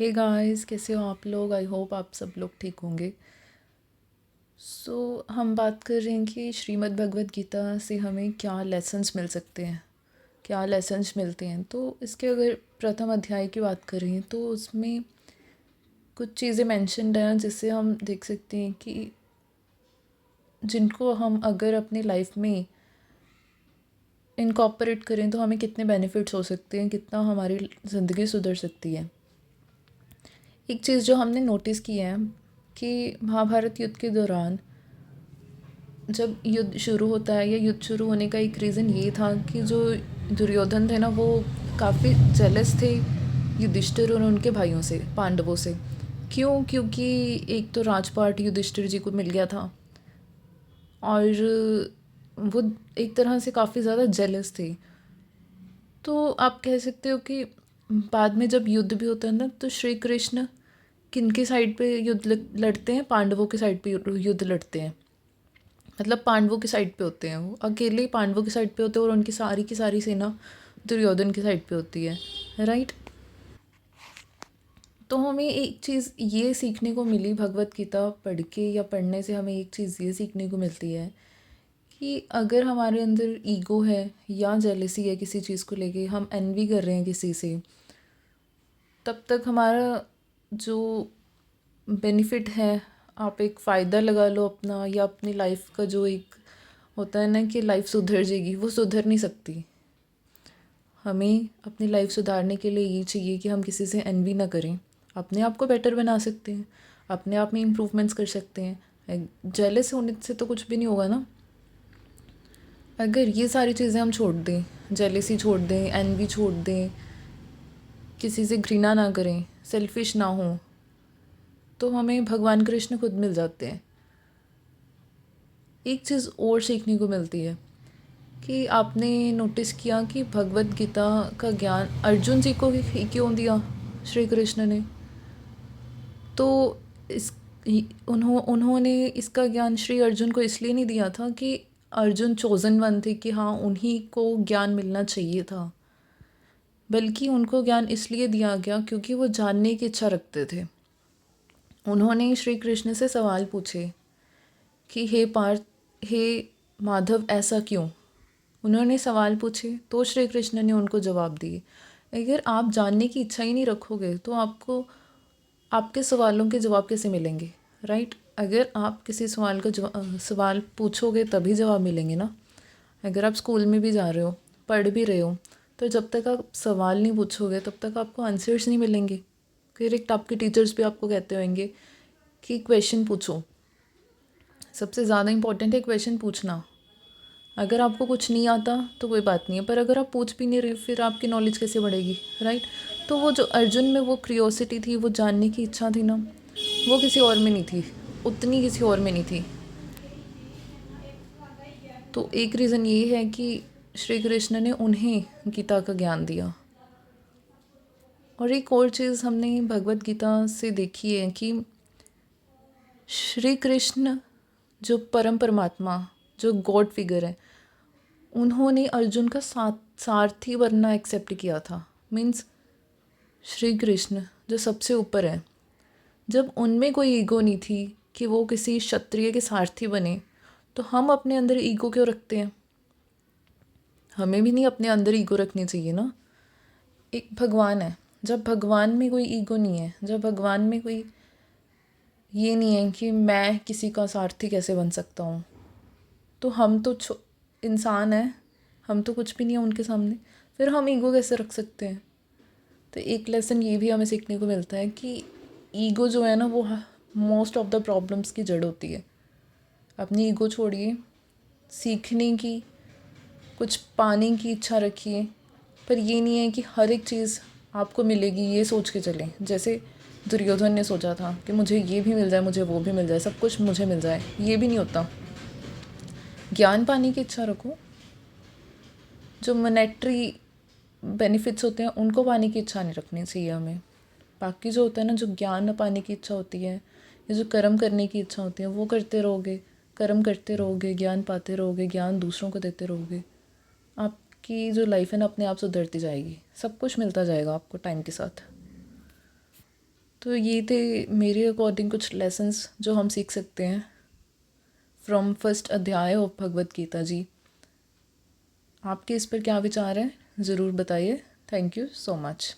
Hey guys, कैसे हो आप लोग। आई होप आप सब लोग ठीक होंगे। हम बात कर रहे हैं कि श्रीमद् भगवत गीता से हमें क्या लेसन्स मिल सकते हैं, क्या लेसन्स मिलते हैं। तो इसके अगर प्रथम अध्याय की बात करें तो उसमें कुछ चीज़ें मेंशन्ड हैं जिससे हम देख सकते हैं कि जिनको हम अगर अपनी लाइफ में इनकॉर्पोरेट करें तो हमें कितने बेनिफिट्स हो सकते हैं, कितना हमारी ज़िंदगी सुधर सकती है। एक चीज़ जो हमने नोटिस की है कि महाभारत युद्ध के दौरान जब युद्ध शुरू होता है या युद्ध शुरू होने का एक रीज़न ये था कि जो दुर्योधन थे ना, वो काफ़ी जेलस थे युधिष्ठिर और उनके भाइयों से, पांडवों से। क्यों? क्योंकि एक तो राजपाट युधिष्ठिर जी को मिल गया था और वो एक तरह से काफ़ी ज़्यादा जेलस थे। तो आप कह सकते हो कि बाद में जब युद्ध भी होता है ना, तो श्री कृष्ण किन के साइड पे युद्ध लड़ते हैं? पांडवों के साइड पे युद्ध लड़ते हैं। मतलब पांडवों की साइड पे होते हैं, वो अकेले पांडवों की साइड पे होते हैं और उनकी सारी की सारी सेना दुर्योधन की साइड पे होती है, राइट। तो हमें एक चीज़ ये सीखने को मिली भगवत गीता पढ़ के या पढ़ने से, हमें एक चीज़ ये सीखने को मिलती है कि अगर हमारे अंदर ईगो है या जेलसी है किसी चीज़ को लेके, हम एनवी कर रहे हैं किसी से, तब तक हमारा जो बेनिफिट है, आप एक फ़ायदा लगा लो अपना या अपनी लाइफ का जो एक होता है ना कि लाइफ सुधर जाएगी, वो सुधर नहीं सकती। हमें अपनी लाइफ सुधारने के लिए ये चाहिए कि हम किसी से एनवी ना करें, अपने आप को बेटर बना सकते हैं, अपने आप में इम्प्रूवमेंट्स कर सकते हैं। जेलस होने से तो कुछ भी नहीं होगा ना। अगर ये सारी चीज़ें हम छोड़ दें, जेलसी छोड़ दें, एनवी छोड़ दें, किसी से घृणा ना करें, सेल्फिश ना हो, तो हमें भगवान कृष्ण खुद मिल जाते हैं। एक चीज़ और सीखने को मिलती है कि आपने नोटिस किया कि भगवत गीता का ज्ञान अर्जुन जी को ही क्यों दिया श्री कृष्ण ने। तो इस उन्होंने इसका ज्ञान श्री अर्जुन को इसलिए नहीं दिया था कि अर्जुन चोज़न वन थे कि हाँ उन्हीं को ज्ञान मिलना चाहिए था, बल्कि उनको ज्ञान इसलिए दिया गया क्योंकि वो जानने की इच्छा रखते थे। उन्होंने श्री कृष्ण से सवाल पूछे कि हे पार्थ, हे माधव, ऐसा क्यों। उन्होंने सवाल पूछे तो श्री कृष्ण ने उनको जवाब दिए। अगर आप जानने की इच्छा ही नहीं रखोगे तो आपको आपके सवालों के जवाब कैसे मिलेंगे, राइट। अगर आप किसी सवाल का सवाल पूछोगे तभी जवाब मिलेंगे ना। अगर आप स्कूल में भी जा रहे हो, पढ़ भी रहे हो, तो जब तक आप सवाल नहीं पूछोगे तब तक आपको आंसर्स नहीं मिलेंगे। करेक्ट। आपके टीचर्स भी आपको कहते होंगे कि क्वेश्चन पूछो। सबसे ज़्यादा इम्पॉर्टेंट है क्वेश्चन पूछना। अगर आपको कुछ नहीं आता तो कोई बात नहीं है, पर अगर आप पूछ भी नहीं रहे फिर आपकी नॉलेज कैसे बढ़ेगी, राइट। तो वो जो अर्जुन में वो क्यूरियोसिटी थी, वो जानने की इच्छा थी ना, वो किसी और में नहीं थी, उतनी किसी और में नहीं थी। तो एक रीज़न ये है कि श्री कृष्ण ने उन्हें गीता का ज्ञान दिया। और एक और चीज़ हमने भगवत गीता से देखी है कि श्री कृष्ण जो परम परमात्मा, जो गॉड फिगर है, उन्होंने अर्जुन का सारथी बनना एक्सेप्ट किया था। मीन्स श्री कृष्ण जो सबसे ऊपर है, जब उनमें कोई ईगो नहीं थी कि वो किसी क्षत्रिय के सारथी बने, तो हम अपने अंदर ईगो क्यों रखते हैं। हमें भी नहीं अपने अंदर ईगो रखनी चाहिए ना। एक भगवान है, जब भगवान में कोई ईगो नहीं है, जब भगवान में कोई ये नहीं है कि मैं किसी का सारथी कैसे बन सकता हूँ, तो हम तो इंसान हैं, हम तो कुछ भी नहीं है उनके सामने, फिर हम ईगो कैसे रख सकते हैं। तो एक लेसन ये भी हमें सीखने को मिलता है कि ईगो जो है ना, वो मोस्ट ऑफ द प्रॉब्लम्स की जड़ होती है। अपनी ईगो छोड़िए, सीखने की, कुछ पाने की इच्छा रखिए, पर ये नहीं है कि हर एक चीज़ आपको मिलेगी ये सोच के चलें। जैसे दुर्योधन ने सोचा था कि मुझे ये भी मिल जाए, मुझे वो भी मिल जाए, सब कुछ मुझे मिल जाए, ये भी नहीं होता। ज्ञान पाने की इच्छा रखो, जो मोनेटरी बेनिफिट्स होते हैं उनको पाने की इच्छा नहीं रखनी चाहिए हमें। बाकी जो होता है ना, जो ज्ञान पाने की इच्छा होती है या जो कर्म करने की इच्छा होती है, वो करते रहोगे, कर्म करते रहोगे, ज्ञान पाते रहोगे, ज्ञान दूसरों को देते रहोगे, आपकी जो लाइफ है ना अपने आप सुधरती जाएगी, सब कुछ मिलता जाएगा आपको टाइम के साथ। तो ये थे मेरे अकॉर्डिंग कुछ लेसन्स जो हम सीख सकते हैं फ्रॉम फर्स्ट अध्याय ऑफ भगवत गीता जी। आपके इस पर क्या विचार हैं ज़रूर बताइए। Thank you so much.